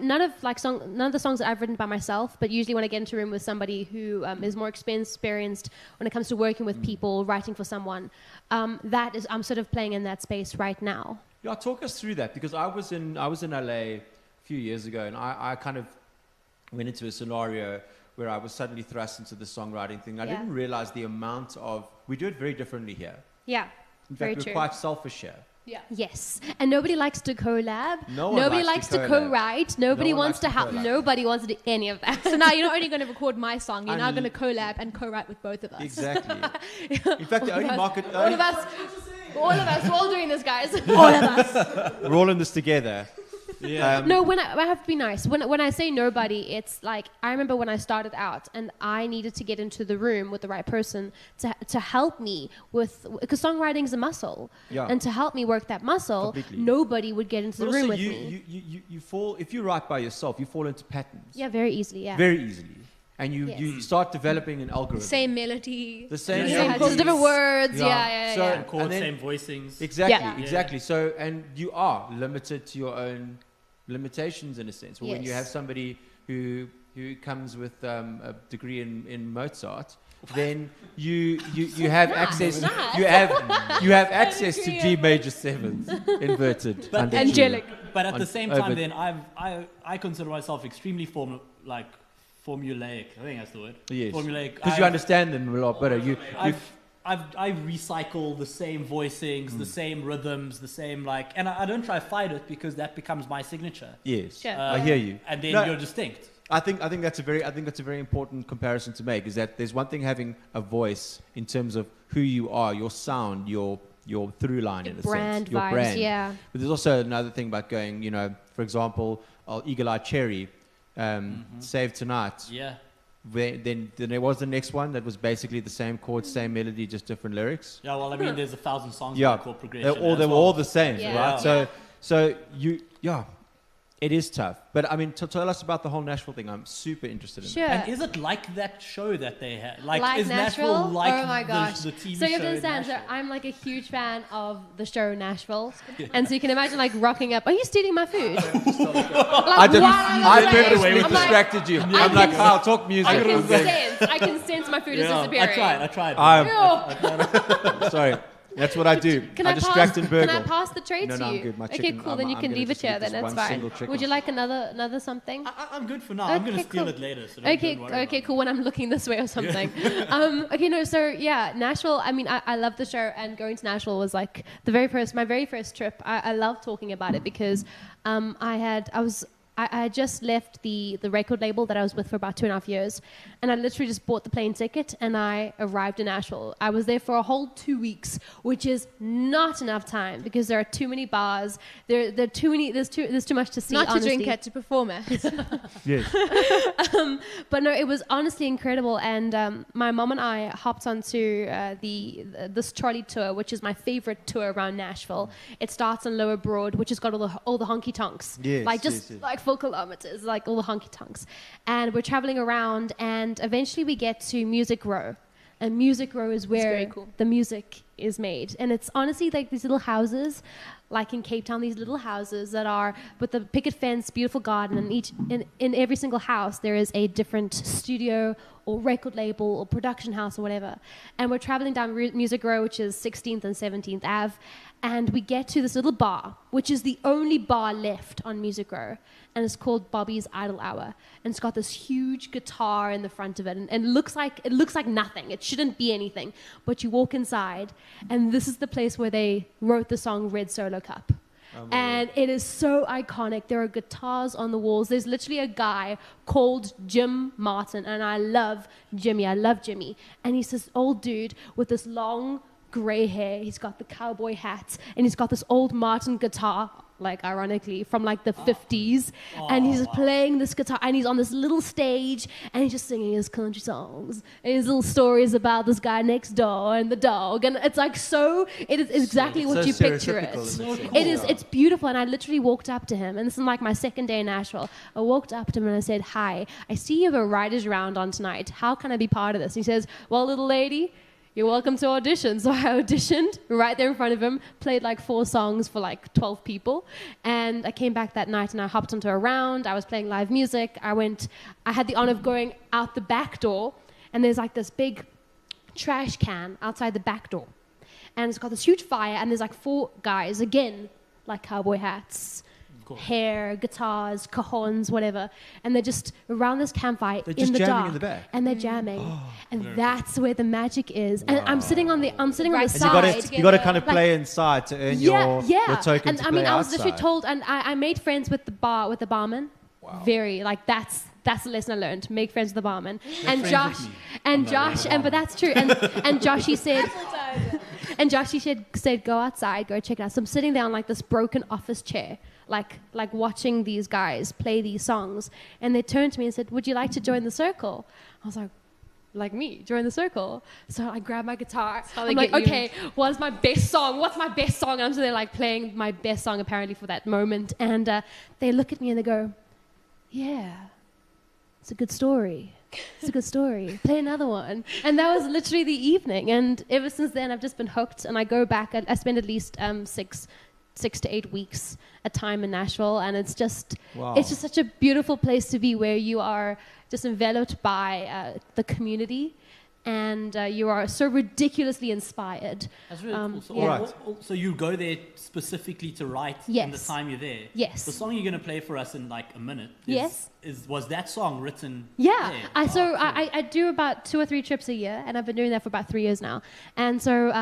none of the songs that I've written by myself, but usually when I get into a room with somebody who is more experienced when it comes to working with people, writing for someone, I'm sort of playing in that space right now. Yeah, talk us through that, because I was in LA a few years ago, and I kind of went into a scenario where I was suddenly thrust into the songwriting thing. I didn't realize the amount of, we do it very differently here. Yeah, In very fact, true. we're quite selfish here. Yeah. Yes, and nobody likes to collab. Nobody likes to collab. co-write. Nobody No one wants likes to to help. collab. Nobody wants to do any of that. So now you're not only going to record my song, you're now And- going to collab and co-write with both of us. Exactly. In fact, the only market, All of us, we're all doing this, guys. All of us. we're all in this together. Yeah. No, I have to be nice. When I say nobody, it's like I remember when I started out and I needed to get into the room with the right person to help me with, because songwriting is a muscle, Yeah. and to help me work that muscle, Completely. nobody would get into But the room also, with me. you fall, if you write by yourself, you fall into patterns. Yeah, very easily. Yeah. Very easily. And Yes. you start developing an algorithm. Same melody. The same Yeah, Yeah, melodies. just different words. Yeah. Yeah. So- Yeah. Chords, and then- same voicings. Exactly, Yeah. exactly. So, and you are limited to your own limitations in a sense. When you Yes. have somebody who comes with a degree in Mozart, then you have access. nice. You have access to G major sevens inverted. But under Angelic. G. But at On- the same over- time, then I consider myself extremely formulaic. I think that's the word. Yes. Formulaic. Because you understand them a lot better. I recycle the same voicings, the same rhythms, the same and I don't try to fight it because that becomes my signature. Yes, Sure. I hear you. And then No, you're distinct. I think that's a very important comparison to make. Is that there's one thing having a voice in terms of who you are, your sound, your through line in a Brand sense, your vibes. brand. Yeah. But there's also another thing about going, for example, Eagle Eye Cherry, Save Tonight. Yeah. Then there was the next one that was basically the same chords, same melody, just different lyrics. Yeah, well, I mean, there's 1,000 songs Yeah, by chord progression. they were all the same, Yeah. right? Yeah. So it is tough. But I mean, tell us about the whole Nashville thing. I'm super interested in. Sure. And is it like that show that they had? Like is Nashville? Nashville like Oh my gosh. the TV So you have show to in understand, so Nashville? I'm like a huge fan of the show Nashville. And so you can imagine like rocking up. Are you stealing my food? I purposely I'm like, distracted you. I I'm like, can- I'll talk music. I can sense my food is disappearing. I tried. Ew. Sorry. That's what I do. Can I I distract and Can burgle. I pass the tray No, to no, I'm you? good. My Okay, chicken- cool. Then you I'm can gonna leave it just here. eat Then this that's one fine. single trickle. Would you like another something? I'm good for now. I'm going to Okay, steal cool. it later. So don't worry Okay, about cool. When I'm looking this way or something. Okay, no. So yeah, Nashville. I mean, I love the show, and going to Nashville was like my very first trip. I love talking about it because I had just left the record label that I was with for about 2.5 years, and I literally just bought the plane ticket and I arrived in Nashville. I was there for a whole 2 weeks, which is not enough time because there are too many bars. There are too many. There's too much to see. Not to honestly. drink it, to perform it. Yes. But no, it was honestly incredible. And my mom and I hopped onto this trolley tour, which is my favorite tour around Nashville. It starts on Lower Broad, which has got all the honky tonks, Yes, like just yes. like 4 kilometers, like all the honky tonks. And we're traveling around, and eventually we get to Music Row. And Music Row is where very cool. the music is made. And it's honestly like these little houses, like in Cape Town, these little houses that are with the picket fence, beautiful garden, and in every single house there is a different studio or record label or production house or whatever. And we're traveling down Music Row, which is 16th and 17th Ave, and we get to this little bar, which is the only bar left on Music Row, and it's called Bobby's Idle Hour, and it's got this huge guitar in the front of it, and it looks like nothing. It shouldn't be anything, but you walk inside, and this is the place where they wrote the song Red Solo Cup. And it is so iconic. There are guitars on the walls. There's literally a guy called Jim Martin, and I love Jimmy. And he's this old dude with this long grey hair, he's got the cowboy hat, and he's got this old Martin guitar, like ironically, from like the 50s. And he's just playing this guitar, and he's on this little stage, and he's just singing his country songs and his little stories about this guy next door and the dog. And it's like it is exactly what you picture it. It's beautiful. And I literally walked up to him, and this is like my second day in Nashville. I walked up to him and I said, "Hi, I see you have a writer's round on tonight. How can I be part of this?" He says, "Well, little lady, you're welcome to audition." So I auditioned right there in front of him, played like 4 songs for like 12 people. And I came back that night and I hopped onto a round. I was playing live music. I had the honor of going out the back door, and there's like this big trash can outside the back door. And it's got this huge fire, and there's like 4 guys, again, like cowboy hats, hair, guitars, cajones, whatever, and they're just around this campfire in the dark, in the back. and they're jamming, and that's where the magic is. And I'm sitting on the side. You got to kind of play inside to earn your token And to I mean, play I was literally outside. told, and I made friends with the barman. Wow. Very like that's the lesson I learned. Make friends with the barman. And Josh, but that's true. And Josh, he said. And Josh, he said, "Go outside, go check it out." So I'm sitting there on like this broken office chair, like watching these guys play these songs. And they turned to me and said, "Would you like to join the circle?" I was like me, join the circle. So I grabbed my guitar. I'm like, okay, what's my best song? And I'm so they're like playing my best song apparently for that moment. And they look at me and they go, "Yeah, it's a good story. It's a good story. Play another one." And that was literally the evening. And ever since then, I've just been hooked. And I go back. I spend at least 6 to 8 weeks at time in Nashville. And it's just such a beautiful place to be, where you are just enveloped by the community. And you are so ridiculously inspired. That's really cool. So, so you go there specifically to write in the time you're there? Yes. The song you're going to play for us in like a minute was that song written there? Cool. I do about 2 or 3 trips a year, and I've been doing that for about 3 years now. And so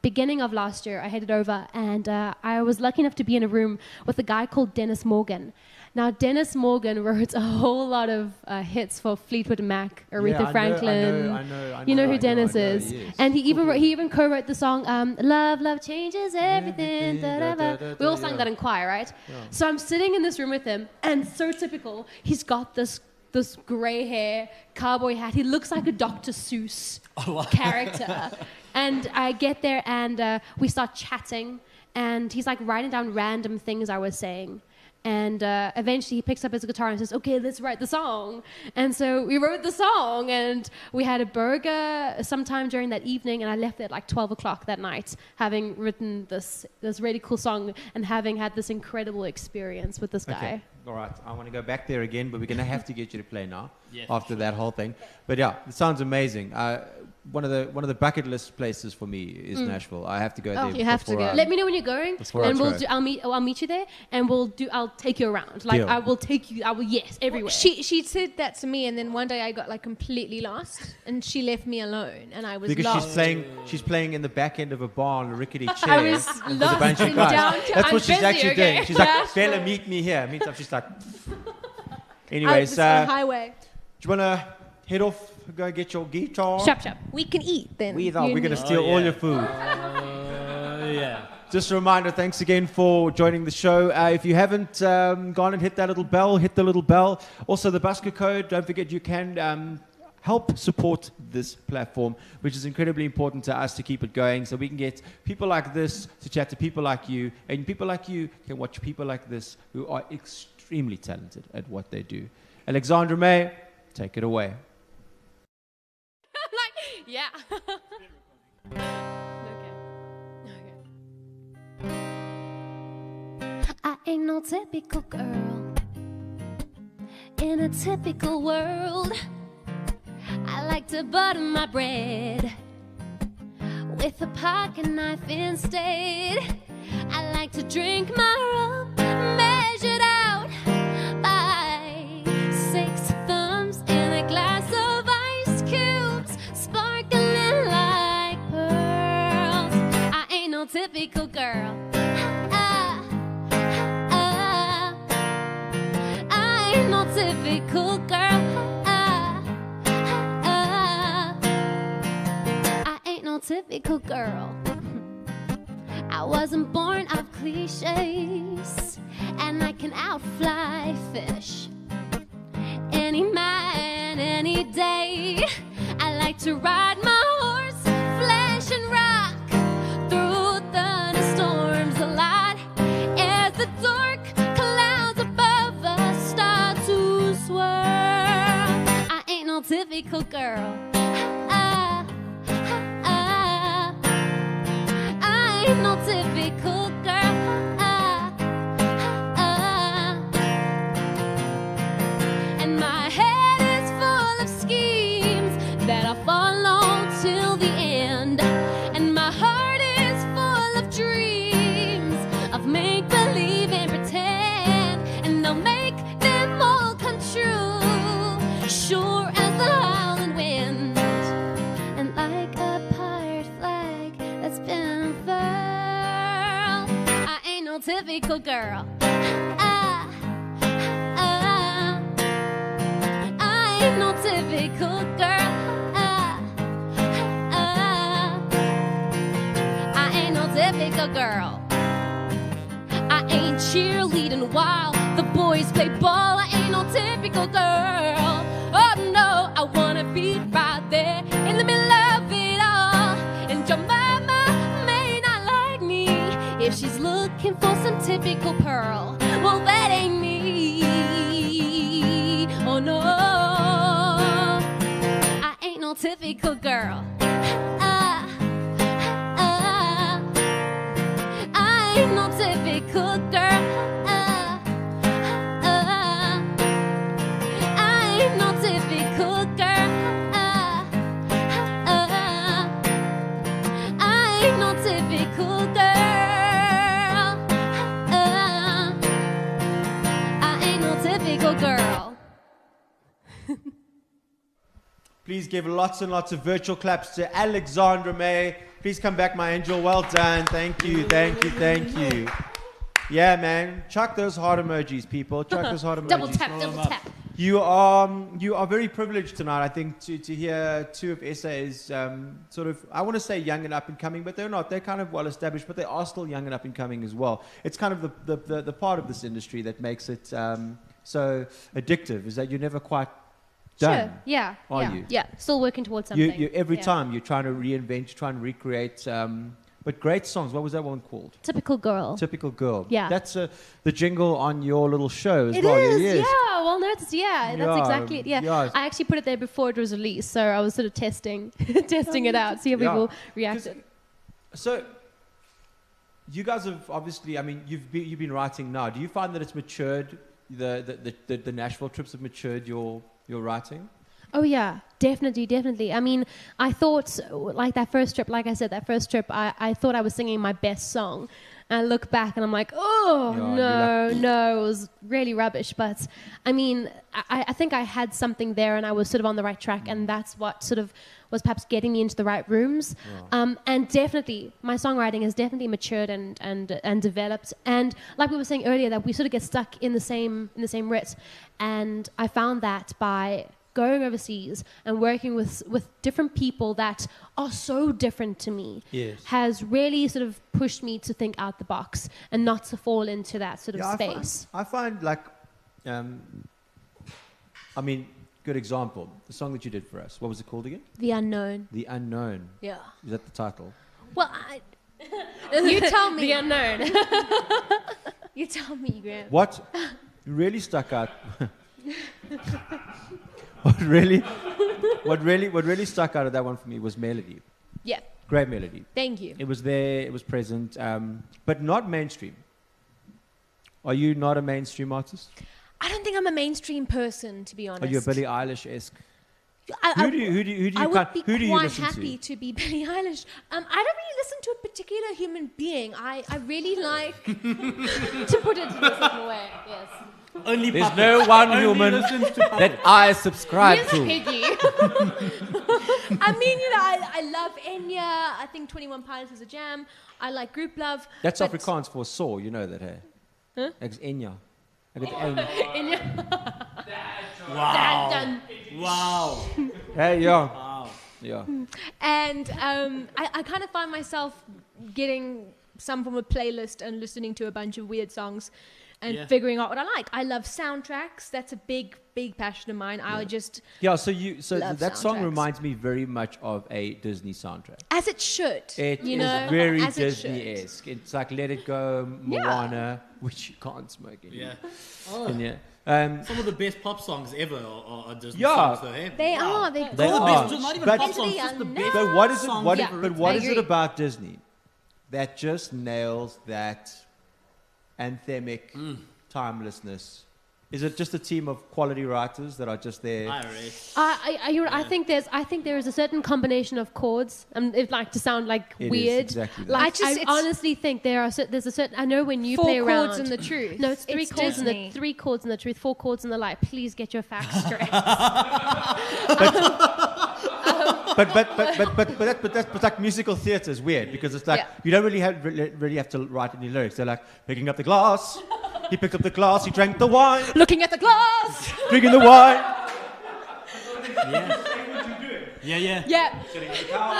beginning of last year, I headed over, and I was lucky enough to be in a room with a guy called Dennis Morgan. Now, Dennis Morgan wrote a whole lot of hits for Fleetwood Mac, Aretha Franklin. I know. You know who Dennis is. Yes. And he even co-wrote the song Love Changes Everything. We all sang that in choir, right? Yeah. So I'm sitting in this room with him, and so typical, he's got this grey hair, cowboy hat. He looks like a Dr. Seuss character. And I get there, and we start chatting, and he's like writing down random things I was saying. And eventually he picks up his guitar and says, "Okay, let's write the song." And so we wrote the song, and we had a burger sometime during that evening, and I left there at like 12 o'clock that night, having written this really cool song and having had this incredible experience with this guy. Okay. All right, I want to go back there again, but we're going to have to get you to play now after that whole thing. But yeah, it sounds amazing. One of the bucket list places for me is Nashville. I have to go there. You have to go. Let me know when you're going, and I'll meet you there, and I'll take you around. Like deal. I will take you. Everywhere. She said that to me, and then one day I got like completely lost, and she left me alone, and I was lost. She's playing in the back end of a bar on a rickety chair. I was with a bunch of guys. downtown. That's what she's actually doing. She's like, "Bella, meet me here." Meantime, she's like. Anyways, highway. Do you want to head off, go get your guitar? Shop. We can eat then. We're going to steal all your food. Just a reminder, thanks again for joining the show. If you haven't gone and hit that little bell, hit the little bell. Also, the busker code, don't forget you can help support this platform, which is incredibly important to us to keep it going, so we can get people like this to chat to people like you, and people like you can watch people like this who are extremely talented at what they do. Alexandra May, take it away. I ain't no typical girl in a typical world. I like to butter my bread with a pocket knife instead. I like to drink my rum measured out by 6 thumbs in a glass of ice cubes, sparkling like pearls. I ain't no typical girl. I ain't no typical girl. Typical typical girl. I wasn't born out of cliches, and I can outfly fish. Any man, any day. I like to ride my horse, flash and rock through thunderstorms a lot, as the dark clouds above us start to swirl. I ain't no typical girl. I ain't no typical girl. And my head is full of schemes that I follow till the end. And my heart is full of dreams of make believe and pretend, and I'll make them all come true, sure as the howling wind, and like a pirate flag that's been furled. I ain't no typical girl. I ain't no typical girl. I ain't no typical girl. I ain't cheerleading while the boys play ball. I ain't no typical girl. Oh no, I wanna be right there in the middle of it all. And your mama may not like me if she's looking for some typical pearl. Well, that ain't me. Oh no, I ain't no typical girl. I ain't no typical girl. I ain't no typical girl. I ain't no typical girl. I ain't no typical girl. Please give lots and lots of virtual claps to Alexandra May. Please come back, my angel. Well done. Thank you, thank you, thank you. Yeah, man. Chuck those heart emojis, people. Chuck those heart emojis. Double tap, double tap. You are very privileged tonight, I think, to hear two of SA's sort of, I want to say young and up and coming, but they're not. They're kind of well established, but they are still young and up and coming as well. It's kind of the part of this industry that makes it so addictive, is that you're never quite done. Sure. Yeah. Are yeah. you? Yeah. Still working towards something. You every Yeah. time you're trying to reinvent, you're trying to recreate, but great songs. What was that one called? Typical girl. Typical Girl. Yeah. That's the jingle on your little show as It well. is, Yes. yeah. Well, no, that's Yeah, exactly it. Yeah. yeah. I actually put it there before it was released, so I was sort of testing it out, see how Yeah. people reacted. So, you guys have obviously, I mean, you've been writing now. Do you find that it's matured? The Nashville trips have matured your writing? Oh yeah, definitely. I mean, I thought like that first trip, like I said, I thought I was singing my best song. And I look back and I'm like, oh, Yeah, no, it was really rubbish. But I mean, I think I had something there and I was sort of on the right track. And that's what sort of was perhaps getting me into the right rooms. Yeah. And definitely, my songwriting has definitely matured and developed. And like we were saying earlier, that we sort of get stuck in the same rut. And I found that by going overseas and working with different people that are so different to me Yes. has really sort of pushed me to think out the box and not to fall into that sort of Yeah, space. I find like, I mean, good example. The song that you did for us. What was it called again? The unknown. The Unknown. Yeah. Is that the title? Well, You tell me. The unknown. You tell me, Graham. What really stuck out? What really stuck out of that one for me was melody. Yeah. Great melody. Thank you. It was there. It was present, but not mainstream. Are you not a mainstream artist? I don't think I'm a mainstream person, to be honest. Are you a Billie Eilish-esque? I Who do you I would be who do you quite listen happy to be Billie Eilish. I don't really listen to a particular human being. I really like To put it in a certain way, yes. Only There's puppets. no one Only human listens to puppets. that I subscribe Yes, to. Piggy. I mean, you know, I love Enya. I think 21 Pilots is a jam. I like Group Love. That's but- Afrikaans for saw, you know that, hey? Huh? Ek's Enya. Ek het Enya. In your Wow. done. Wow. Hey, yeah. Wow. Yeah. And I kind of find myself getting some from a playlist and listening to a bunch of weird songs and figuring out what I like. I love soundtracks. That's a big passion of mine. I would just So love that song soundtracks. reminds me very much of a Disney soundtrack. as it should. It you is know, very as it should. Disney-esque. It's like Let It Go, Moana, which you can't smoke anymore. Yeah. Some of the best pop songs ever are Disney Yeah. songs, though. Hey? They are. They They All the are. best, not even But- pop songs, just the best But what is it? songs What, ever but written. what I is it agree. about Disney that just nails that anthemic timelessness? Is it just a team of quality writers that are just there? I think there is a certain combination of chords. It like to sound like It is weird. exactly that. Like I I just- honestly think there's a certain. I know when you 4 play around. chords in the truth. No, it's three It's chords in Disney. the 3 chords in the truth, 4 chords in the light. Please get your facts straight. But like musical theatre is weird because it's like you don't really have to write any lyrics. They're like picking up the glass. He picked up the glass. He drank the wine. Looking at the glass. Drinking the wine. Yeah. Yeah. Sitting on the couch.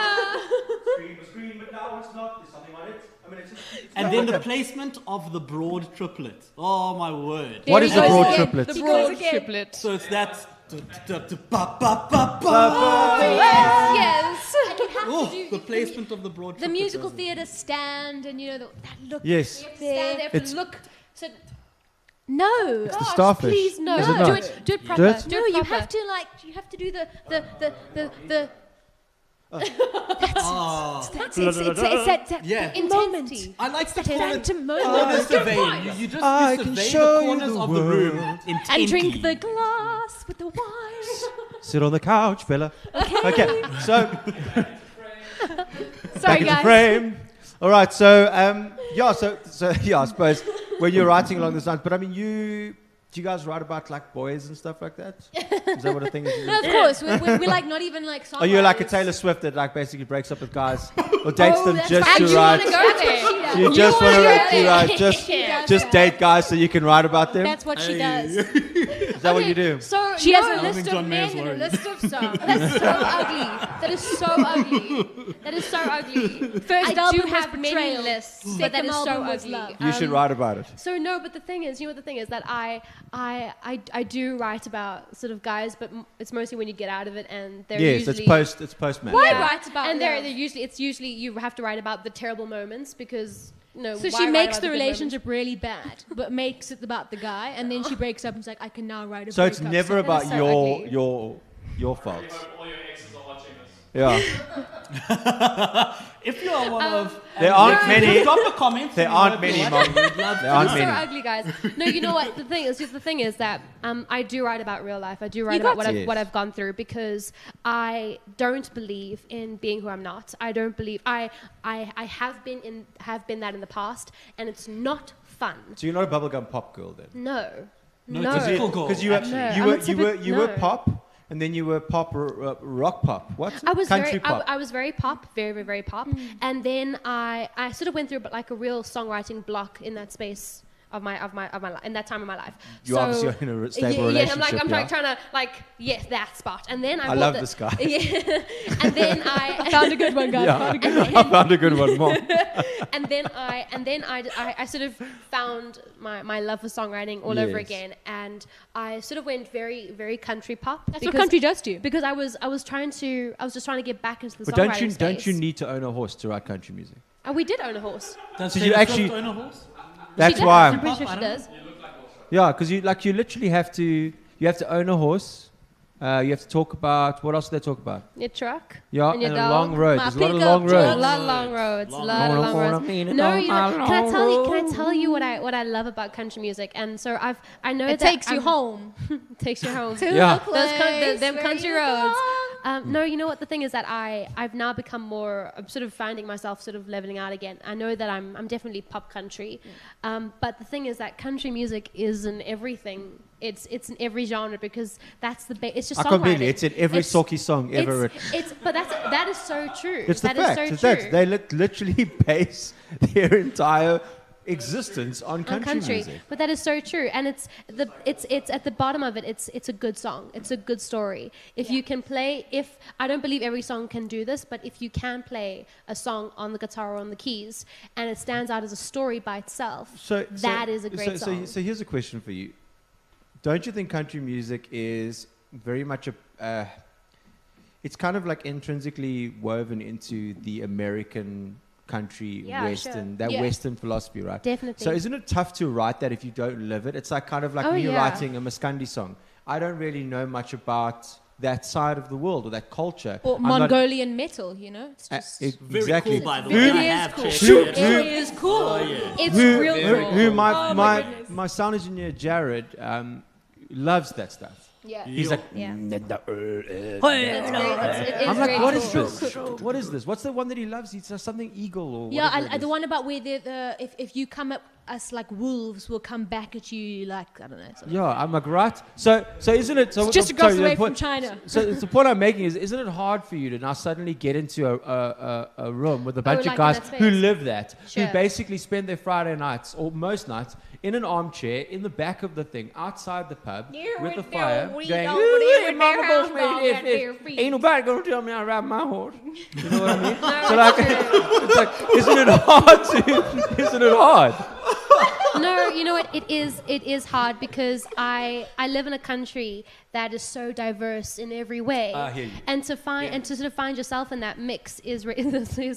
Screen, but now it's not. There's something on it. I mean, it's And then the placement of the broad triplet. Oh, my word. What There is he the goes broad again. triplet? The He broad goes triplet. So it's that. Yes. Oh, the placement of the broad The triplet. musical doesn't it? theatre stand and you know that look. Yes. You have to stand there. It's- To look. So no. It's the starfish. Please no. Is it Do not? it. Do it Do proper. it? Do No, it you proper. have to do the. Oh. That's it's that Yeah. intensity. I like to That call it phantom moment. corner surveying. You just I you can survey show the you corners the of the room world. intently. And drink the glass with the wine. Sit on the couch, fella. Okay, so Sorry, back in the guys. frame. All right, so I suppose when you're writing along those lines, but I mean, do you guys write about like boys and stuff like that? Is that what a thing is? No, of course. We're like not even like songwriters. Are you like a Taylor Swift that like basically breaks up with guys or dates them that's just fine. to You write? wanna go there. You just want to write, Yeah. just date guys so you can write about them. That's what she does. Is that what you do? So She no, has a list of John Mayer's men and a worried. list of songs. That's so ugly. That is so ugly. That is so ugly. First I do album was have many Betrayal. lists, but Second that is so album was ugly. Love. You should write about it. So no, but the thing is, you know what the thing is that I do write about sort of guys, but it's mostly when you get out of it, and they're Yes, usually it's post match. Why write about and love? they're usually you have to write about the terrible moments because So why she write makes about the good relationship really bad, but makes it about the guy, and then she breaks up and is like, I can now write a So it's breakup never song. about That is so ugly. your faults. All your exes are watching this. Yeah. If you are one of... There aren't many- Drop a comment. There aren't many, Mom. There aren't It's so many. ugly, guys. No, you know what? The thing is that I do write about real life. I do write You about got to. what I've gone through because I don't believe in being who I'm not. I don't believe I have been that in the past, and it's not fun. So you're not a bubblegum pop girl then? No. No, typical girl. Because you were actually. you were pop, and then you were pop rock pop. What? I was country very, pop. I was very pop, very pop, and then I sort of went through like a real songwriting block in that space of my life, in that time of my life. You obviously are in a stable yeah, relationship. I'm yeah? trying to yes, that spot, and then I I bought love the- this guy. Yeah, and then I Found a good one, guys. Yeah. Found a good one. I found a good one, Mom. and then I sort of found my love for songwriting all over Yes. again, and I sort of went very country pop. That's what country does to you. Because I was just trying to get back into the But songwriting don't you space. need to own a horse to write country music? Oh, we did own a horse. Does So Taylor you actually- Swift own a horse? That's She does. why. I'm pretty sure I she don't does. Yeah, because you literally have to own a horse. You have to talk about what else do they talk about? Your truck. Yeah, And your a dog. long road. My There's a lot of pickup long truck. A roads. lot of long roads. Long A lot of roads. long roads. No, you know, can I tell you what I love about country music? And so I know It that takes you I'm- home. takes you home. To Yeah. a place them where country you roads. belong. No, you know what the thing is that I've now become more. I'm sort of finding myself sort of leveling out again. I know that I'm definitely pop country, but the thing is that country music is in everything. It's in every genre because that's the it's just I songwriting. completely. It's in every It's- sulky song ever written. But that is so true. It's the That is fact. so It's true. that they literally base their entire existence on country music. But that is so true, and it's at the bottom of it. It's a good song. It's a good story. If you can play, if I don't believe every song can do this, but if you can play a song on the guitar or on the keys, and it stands out as a story by itself, that is a great song. So here's a question for you. Don't you think country music is very much it's kind of like intrinsically woven into the American country Western philosophy, right? Definitely. So isn't it tough to write that if you don't live it? It's like kind of like me writing a Maskandi song. I don't really know much about that side of the world or that culture. Or Mongolian metal, you know? It's just very cool, by the way. It I is have cool. checked It it. is cool. Oh, yeah. It's real cool. Who my goodness. my sound engineer Jared loves that stuff. Yeah. He's like, Yeah. It's I'm like, really what cool. is this? What is this? What's the one that he loves? He says something eagle or Yeah, whatever it is. the one about where if you come at us like wolves, we'll come back at you like, I don't know. Yeah, I'm like, right. So isn't it? So It's just across the way the from point- China. So it's the point I'm making is, isn't it hard for you to now suddenly get into a room with a bunch like of guys in that who space. live that, Sure. who basically spend their Friday nights or most nights in an armchair in the back of the thing outside the pub with the fire, going, "Hey, mama goes me, ain't nobody gonna tell me how to ride my horse." You know what I mean? So like, it's like, isn't it hard? Isn't it hard? No, you know what? It is hard because I live in a country that is so diverse in every way. I hear you. And to sort of find yourself in that mix here's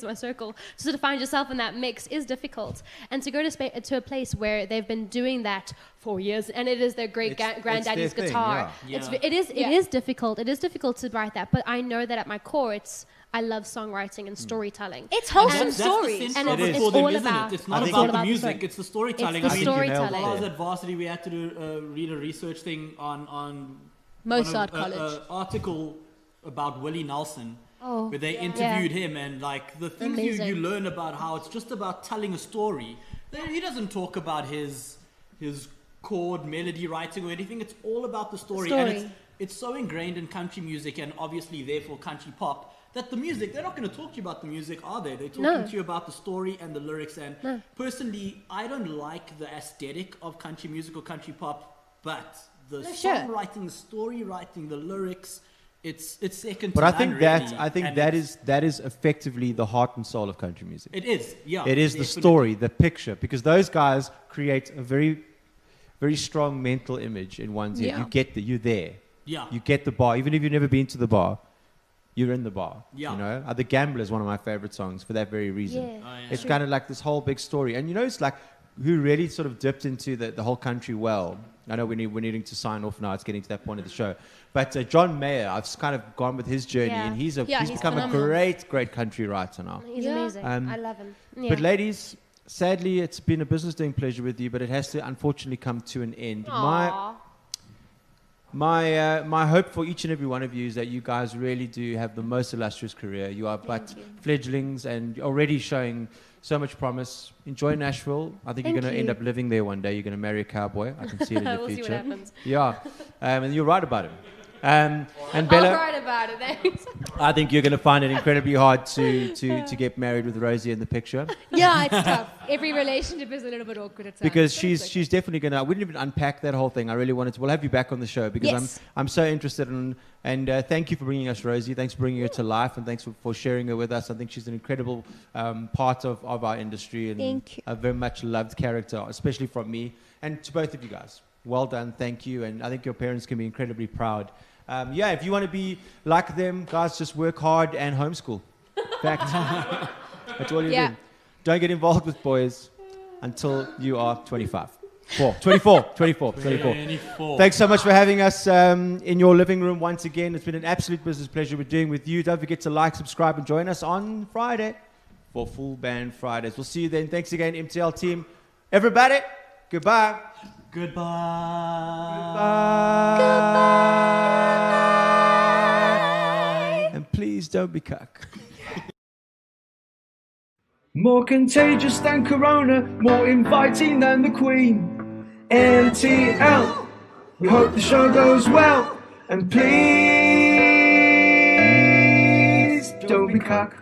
my circle. To sort of find yourself in that mix is difficult. And to go to a place where they've been doing that for years, and it is their great granddaddy's their thing, guitar. yeah. It is difficult. It is difficult to write that, but I know that at my core I love songwriting and storytelling. It's wholesome That's the stories. central And it's for them, all isn't about- it? It's not I think about it's the all music, about it's the storytelling. It's the storytelling. While I was at varsity, we had to do read a research thing on Mozart on College. article about Willie Nelson, Oh, where they yeah. interviewed him, and like the things Amazing. you learn about how it's just about telling a story. He doesn't talk about his chord melody writing or anything. It's all about the story. And it's so ingrained in country music, and obviously therefore country pop, that the music, they're not going to talk to you about the music, are they? They're talking to you about the story and the lyrics. And personally, I don't like the aesthetic of country music or country pop, but the songwriting, the story writing, the lyrics, it's second But to I none, think really. that is effectively the heart and soul of country music. It is, yeah. It is the definitely. story, the picture, because those guys create a very, very strong mental image in one's head. Yeah. You get you're there. Yeah. You get the bar, even if you've never been to the bar. You're in the bar. Yeah. You know, The Gambler is one of my favorite songs for that very reason. Yeah. Oh, yeah. It's kind of like this whole big story, and you know, it's like who really sort of dipped into the whole country well. I know we're needing to sign off now. It's getting to that point of the show. But John Mayer, I've kind of gone with his journey, Yeah. and he's Yeah, become phenomenal. a great country writer now. He's Yeah. amazing. Um, I love him. Yeah. But ladies, sadly, it's been a business doing pleasure with you, but it has to unfortunately come to an end. Aw. My hope for each and every one of you is that you guys really do have the most illustrious career. You are but fledglings and already showing so much promise. Enjoy Nashville. I think you're Thank going to end you. up living there one day. You're going to marry a cowboy. I can see it in your We'll see what future. happens. Yeah, and you're right about it. And I'll Bella, write about it. Thanks. I think you're going to find it incredibly hard to get married with Rosie in the picture. Yeah, it's tough. Every relationship is a little bit awkward at times. Because But it's she's definitely gonna. We didn't even unpack that whole thing. I really wanted to. We'll have you back on the show because Yes. I'm so interested in. And thank you for bringing us Rosie. Thanks for bringing her to life, and thanks for sharing her with us. I think she's an incredible part of our industry and Thank you. a very much loved character, especially from me and to both of you guys. Well done, thank you, and I think your parents can be incredibly proud. If you want to be like them, guys, just work hard and homeschool. Fact. That's all you Yeah. do. Don't get involved with boys until you are 24. Thanks so much for having us in your living room once again. It's been an absolute business pleasure we're doing with you. Don't forget to like, subscribe, and join us on Friday for Full Band Fridays. We'll see you then. Thanks again, MTL team. Everybody, goodbye. Goodbye. And please don't be cuck. More contagious than Corona, more inviting than the Queen. MTL, we hope the show goes well. And please don't be cock.